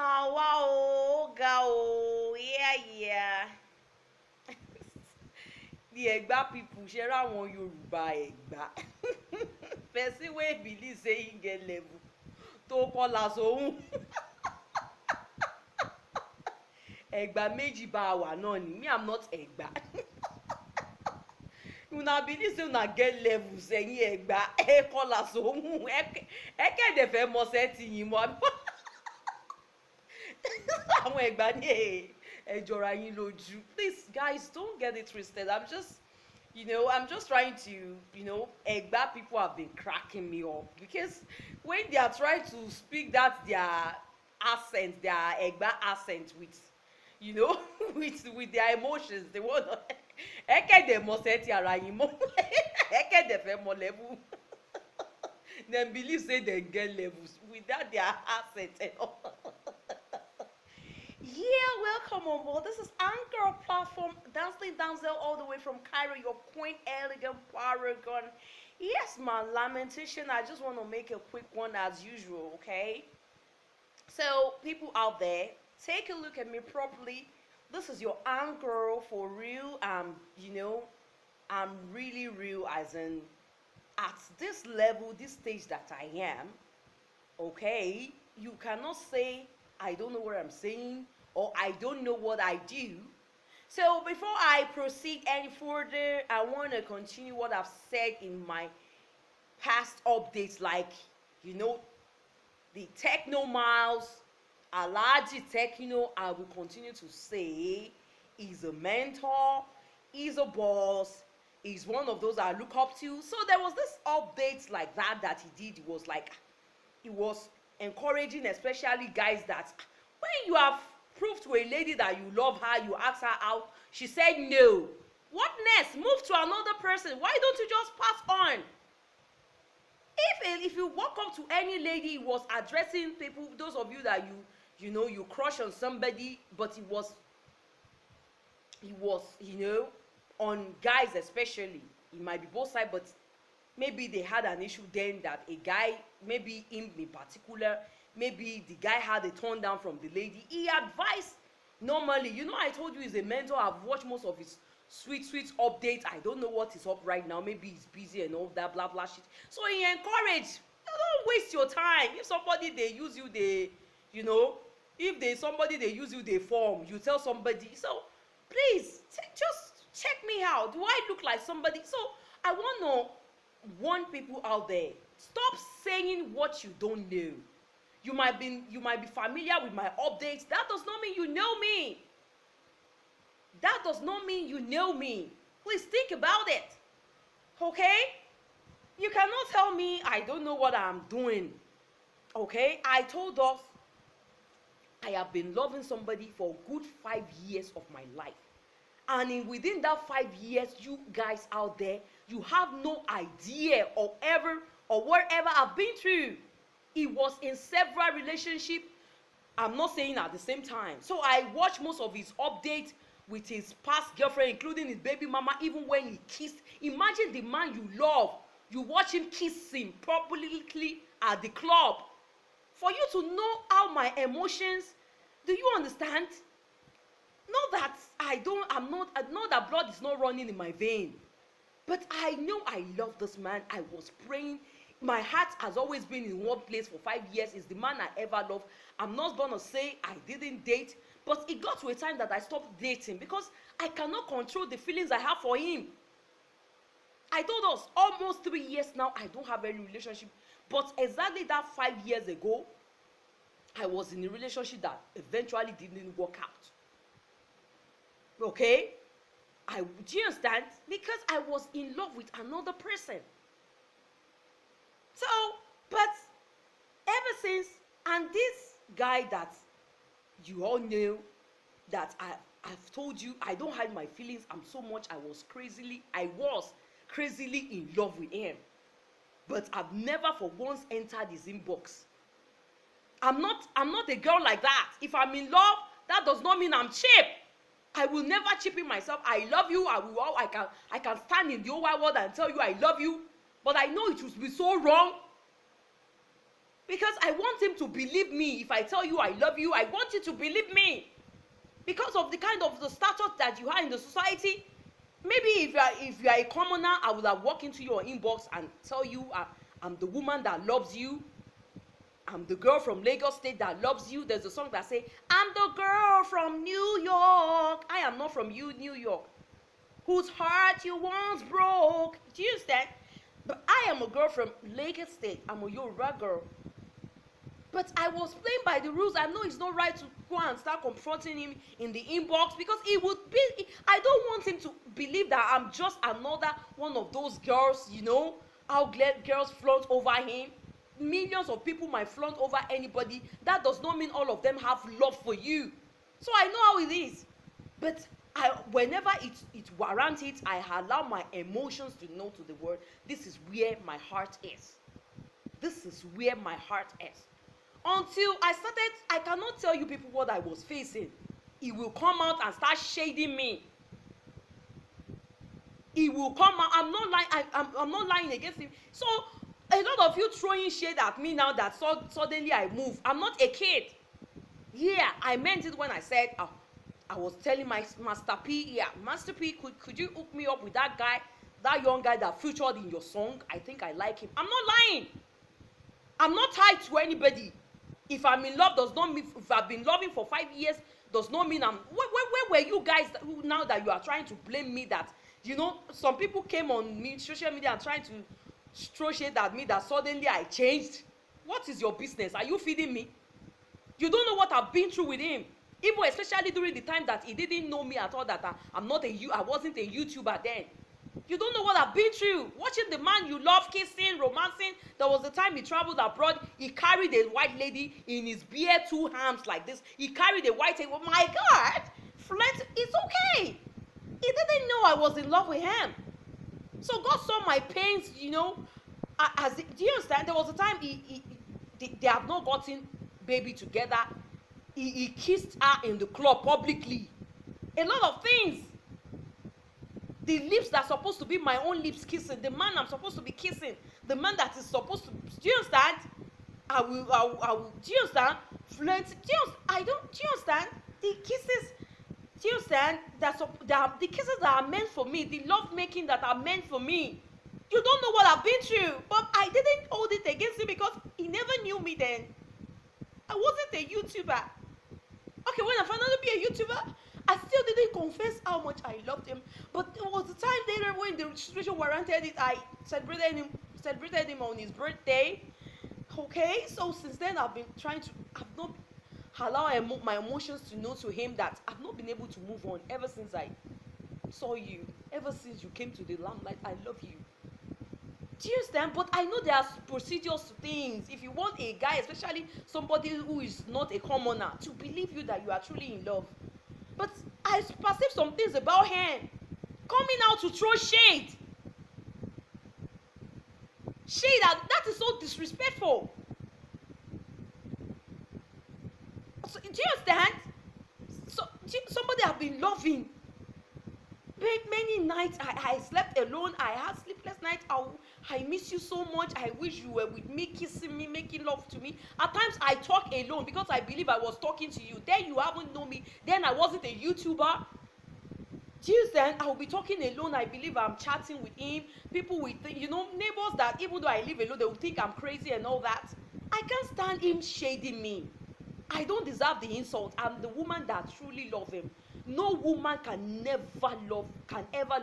Now, wow, go, yeah. The Egba people, share àwọn Yorùbá Egba. Person wey believe say him get level, tó kọlà sóhun. Egba méjì bá wà náà ni, me I'm not Egba. Una believe say una get levels ẹ̀yin Egba, ẹ kọlà sóhun, ẹ kẹ́dẹ̀ fẹ́ mọṣẹ́ ti yín mọ́. Àwọn Egba ní ẹ jọra yín lójú. Please guys, don't get it twisted. I'm just trying to, Egba people have been cracking me up because when they are trying to speak that their accent, their Egba accent with, with their emotions, they want to. Eke de mo se ti ara yin mo. Eke de fe mo level. Them believe say they get levels without their accent and all. Yeah, welcome on board. This is Anchor Platform, Dancing Damsel all the way from Cairo, your quaint, elegant paragon. Yes, my lamentation. I just want to make a quick one as usual, okay? So, people out there, take a look at me properly. This is your Anchor for real. I'm really real as in at this level, this stage that I am, okay? You cannot say I don't know what I'm saying or I don't know what I do. So before I proceed any further, I want to continue what I've said in my past updates, like, the Techno Miles, Alaji Techno, I will continue to say, he's a mentor, he's a boss, he's one of those I look up to. So there was this update like that he did. It was encouraging, especially guys, that when you have proved to a lady that you love her, you ask her out, she said no. What next? Move to another person. Why don't you just pass on? If you walk up to any lady, he was addressing people, those of you that you crush on somebody, but he was on guys especially. It might be both sides, but maybe they had an issue then that a guy, maybe him in particular, maybe the guy had a turn down from the lady. He advised normally, I told you he's a mentor. I've watched most of his sweet updates. I don't know what is up right now. Maybe he's busy and all that blah blah shit. So he encouraged, don't waste your time. If somebody they use you, if there's somebody they use you, they form, you tell somebody. So please just check me out. Do I look like somebody? So I want to warn people out there, stop saying what you don't know. You might be familiar with my updates. That does not mean you know me. That does not mean you know me. Please think about it. Okay? You cannot tell me I don't know what I'm doing. Okay? I told us I have been loving somebody for a good 5 years of my life. And within that 5 years, you guys out there, you have no idea or whatever I've been through. It was in several relationships. I'm not saying at the same time. So I watched most of his updates with his past girlfriend, including his baby mama, even when he kissed. Imagine the man you love. You watch him kissing publicly at the club. For you to know how my emotions, do you understand? Not that not that blood is not running in my vein. But I know I love this man. I was praying. My heart has always been in one place for 5 years. It's the man I ever loved. I'm not going to say I didn't date, but it got to a time that I stopped dating because I cannot control the feelings I have for him. I told us almost 3 years now, I don't have any relationship. But exactly that 5 years ago, I was in a relationship that eventually didn't work out. Okay? Do you understand? Because I was in love with another person. So, but ever since, and this guy that you all know, that I've told you, I don't hide my feelings. I was crazily in love with him. But I've never for once entered his inbox. I'm not a girl like that. If I'm in love, that does not mean I'm cheap. I will never cheapen myself. I love you. I can stand in the whole wide world and tell you I love you. But I know it would be so wrong. Because because I want him to believe me. If I tell you I love you, I want you to believe me. Because of the kind of the status that you have in the society. Maybe if you are a commoner, I would have walked into your inbox and tell you I'm the woman that loves you. I'm the girl from Lagos State that loves you. There's a song that say, I'm the girl from New York. I am not from New York. Whose heart you once broke. Do you understand? But I am a girl from Lagos State. I'm a Yoruba girl. But I was playing by the rules. I know it's not right to go and start confronting him in the inbox, because it would be, I don't want him to believe that I'm just another one of those girls, you know, how girls flaunt over him. Millions of people might flaunt over anybody. That does not mean all of them have love for you. So I know how it is. But whenever it warrants it, I allow my emotions to know to the world, this is where my heart is. This is where my heart is. Until I started, I cannot tell you people what I was facing. He will come out and start shading me. He will come out. I'm not lying. I'm not lying against him. So a lot of you throwing shade at me now that suddenly I move. I'm not a kid. Yeah, I meant it when I said, I was telling my Master P, yeah, Master P, could you hook me up with that guy, that young guy that featured in your song? I think I like him. I'm not lying. I'm not tied to anybody. If I'm in love does not mean, if I've been loving for 5 years, does not mean I'm, where were you guys now that you are trying to blame me that, you know, some people came on me, social media, and trying to throw shade at me that suddenly I changed? What is your business? Are you feeding me? You don't know what I've been through with him. Even especially during the time that he didn't know me at all, that I wasn't a YouTuber then. You don't know what I've been through. Watching the man you love, kissing, romancing. There was the time he traveled abroad. He carried a white lady in his bare 2 arms like this. He carried a white lady. Oh my God, flirt, it's okay. He didn't know I was in love with him. So God saw my pains, you know. Do you understand? There was a time they have not gotten baby together. He kissed her in the club publicly. A lot of things. The lips that are supposed to be my own lips kissing, the man I'm supposed to be kissing, the man that is supposed to, do you understand? I will, do you understand? Flirt, do you understand? The kisses, do you understand? The kisses that are meant for me, the love making that are meant for me. You don't know what I've been through, but I didn't hold it against him because he never knew me then. I wasn't a YouTuber. Okay, when I found out to be a YouTuber, I still didn't confess how much I loved him. But it was the time later when the situation warranted it, I celebrated him on his birthday. Okay, so since then I've not allowed my emotions to know to him that I've not been able to move on ever since I saw you. Ever since you came to the limelight, I love you. Do you understand? But I know there are procedures to things. If you want a guy, especially somebody who is not a commoner, to believe you that you are truly in love. But I perceive some things about him coming out to throw shade. Shade, that is so disrespectful. So, do you understand? So somebody I've been loving. Many nights I slept alone. I had sleepless nights. I miss you so much. I wish you were with me, kissing me, making love to me. At times I talk alone because I believe I was talking to you. Then you haven't known me. Then I wasn't a YouTuber. Do you understand? I will be talking alone. I believe I'm chatting with him. People will think, you know, neighbors that even though I live alone, they will think I'm crazy and all that. I can't stand him shading me. I don't deserve the insult. I'm the woman that truly loves him. No woman can ever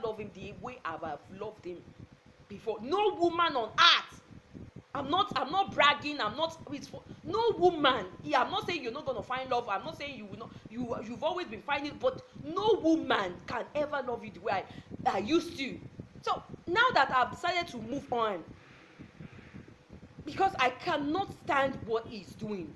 love him the way I've loved him before. No woman on earth. I'm not bragging. No woman. Yeah, I'm not saying you're not gonna find love. I'm not saying you will not. You've always been finding, but no woman can ever love you the way I used to. So now that I've decided to move on, because I cannot stand what he's doing.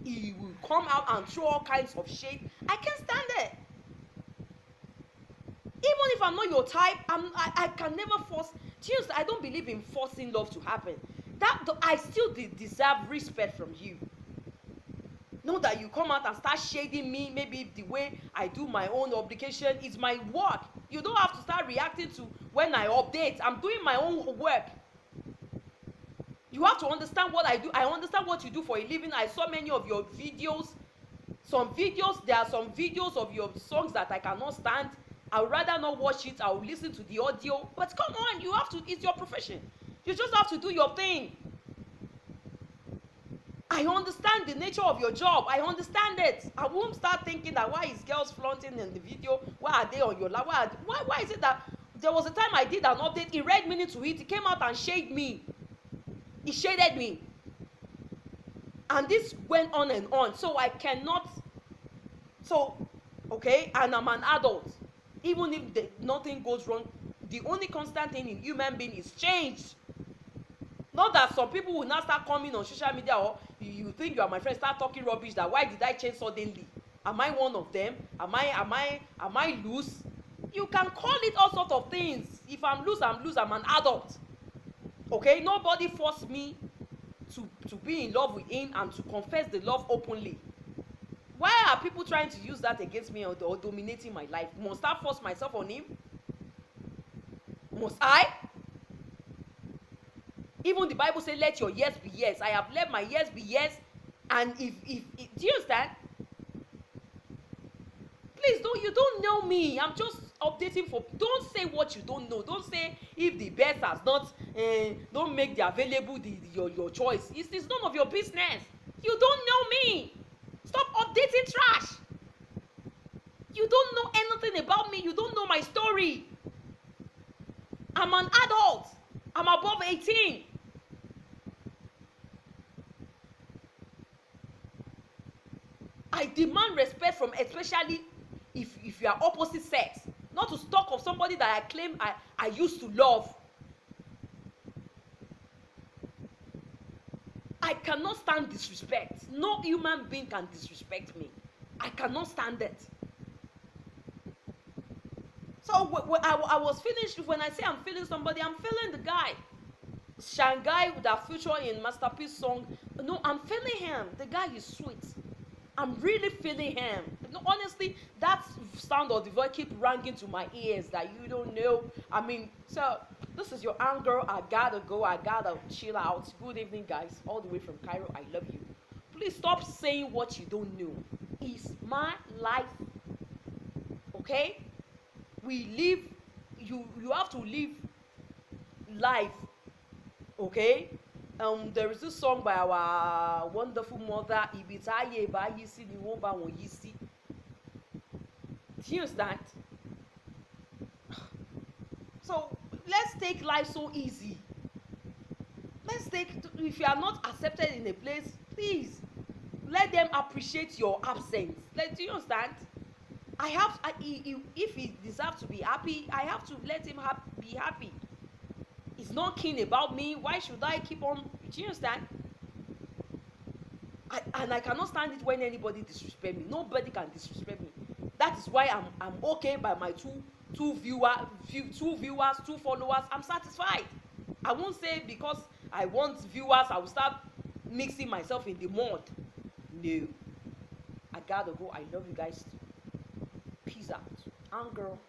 He will come out and throw all kinds of shade. I can't stand it. Even if I'm not your type, I can never force. I don't believe in forcing love to happen. I still deserve respect from you. Know that you come out and start shading me, maybe the way I do my own obligation is my work. You don't have to start reacting to when I update. I'm doing my own work. You have to understand what I do. I understand what you do for a living. I saw many of your videos. Some videos, there are some videos of your songs that I cannot stand. I would rather not watch it. I will listen to the audio. But come on, you have to, it's your profession. You just have to do your thing. I understand the nature of your job. I understand it. I won't start thinking that why is girls flaunting in the video? Why are they on your lap? Why is it that there was a time I did an update, it read meaning to it, it came out and shaded me. It shaded me. And this went on and on. So I cannot, so, okay, and I'm an adult. Even if nothing goes wrong, the only constant thing in human being is change. Not that some people will now start coming on social media, or you think you are my friend, start talking rubbish that why did I change suddenly? Am I one of them? Am I loose? You can call it all sorts of things. If I'm loose, I'm loose. I'm an adult. Okay? Nobody forced me to be in love with him and to confess the love openly. Why are people trying to use that against me or dominating my life? Must I force myself on him? Must I? Even the Bible says, let your yes be yes. I have let my yes be yes. And if do you understand? Please, you don't know me. I'm just updating for, don't say what you don't know. Don't say if the best has not, don't make the available your choice. It's none of your business. You don't know me. Stop updating trash. You don't know anything about me. You don't know my story. I'm an adult. I'm above 18. I demand respect from, especially if you are opposite sex. Not to talk of somebody that I claim I used to love. I cannot stand disrespect. No human being can disrespect me. I cannot stand it. So I was feeling, when I say I'm feeling somebody, I'm feeling the guy. Shanghai with that feature in Masterpiece song. No, I'm feeling him. The guy is sweet. I'm really feeling him. No, honestly, that sound of the voice keep ringing to my ears that you don't know. I mean, so this is your girl. I gotta go. I gotta chill out. Good evening, guys. All the way from Cairo. I love you. Please stop saying what you don't know. It's my life. Okay? We live. You have to live life. Okay? There is this song by our wonderful mother, Ibitaye Bayisi Niwomba Woyisi. Do you understand? So let's take life so easy. If you are not accepted in a place, please let them appreciate your absence. Do you understand? If he deserves to be happy, I have to let him be happy. He's not keen about me. Why should I keep on? Do you understand? I cannot stand it when anybody disrespect me. Nobody can disrespect me. That is why I'm okay by my two viewers, two followers. I'm satisfied. I won't say because I want viewers, I will start mixing myself in the mud. No. I gotta go. I love you guys. Peace out. Girl.